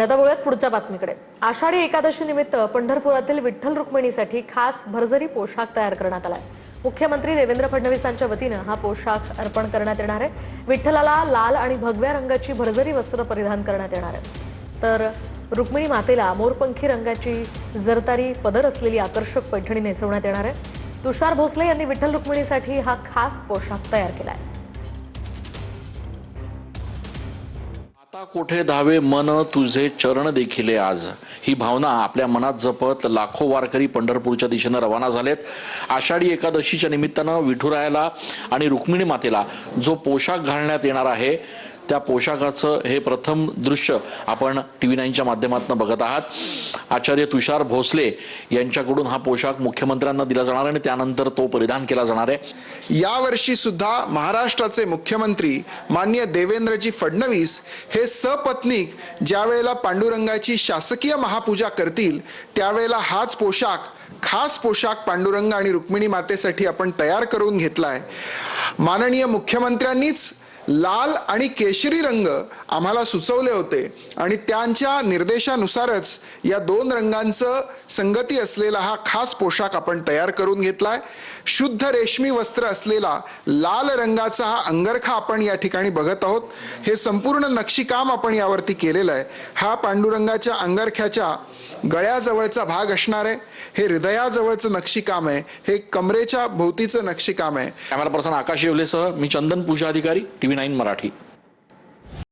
आता वळूयात पुढच्या बातमीकडे। आषाढी एकादशी निमित्त पंढरपुरातील विठ्ठल रुक्मिणीसाठी खास भरजरी पोशाख तयार करण्यात आलाय। मुख्यमंत्री देवेंद्र फडणवीसांच्या वतीने हा पोशाख अर्पण करण्यात येणार आहे। विठ्ठलाला लाल आणि भगव्या रंगाची भरजरी वस्त्र परिधान करण्यात येणार आहे, तर रुक्मिणी मातेला मोरपंखी रंगाची जरतारी पदर असलेली आकर्षक पैठणी नेसवण्यात येणार आहे। तुषार भोसले यांनी विठ्ठल रुक्मिणीसाठी हा खास पोशाख तयार केलाय। आता कोठे धावे मन तुझे चरण देखिले आज, ही भावना आपल्या मनात जपत लाखो वारकरी पंढरपूरच्या दिशेने रवाना झालेत। आषाढी एकादशीच्या निमित्तानं विठुरायाला आणि रुक्मिणी मातेला जो पोशाख घालण्यात येणार आहे, त्या पोशाखाचं हे प्रथम दृश्य आपण TV 9च्या माध्यमातून बघत आहात। आचार्य तुषार भोसले यांच्याकडून हा पोशाख मुख्यमंत्र्यांना दिला जाणार आणि त्यानंतर तो परिधान केला जाणार आहे। यावर्षी सुद्धा महाराष्ट्राचे मुख्यमंत्री माननीय देवेंद्रजी फडणवीस हे सपत्नीक ज्यावेळेला पांडुरंगाची शासकीय महापूजा करतील, त्यावेळेला हाच पोशाख, खास पोशाख पांडुरंग आणि रुक्मिणी मातेसाठी आपण तयार करून घेतलाय। माननीय मुख्यमंत्र्यांनीच लाल आणि केशरी रंग आम्हाला सुचवले होते आणि त्यांच्या निर्देशानुसारच या दोन रंगांचं संगती असलेला हा खास पोशाख आपण तयार करून घेतलाय। शुद्ध रेशमी वस्त्र असलेला लाल रंगाचा हा अंगरखा आपण या ठिकाणी बघत आहोत। हे संपूर्ण नक्षीकाम आपण यावरती केलेलं आहे। हा पांडुरंगाच्या अंगरख्याच्या गळ्याजवळचा भाग असणार आहे, हे हृदयाजवळचं नक्षीकाम आहे, हे कमरेच्या भोवतीचं नक्षीकाम आहे। कॅमेरा पर्सन आकाश येवलेसह मी चंदन पूजा अधिकारी, TV 9 मराठी।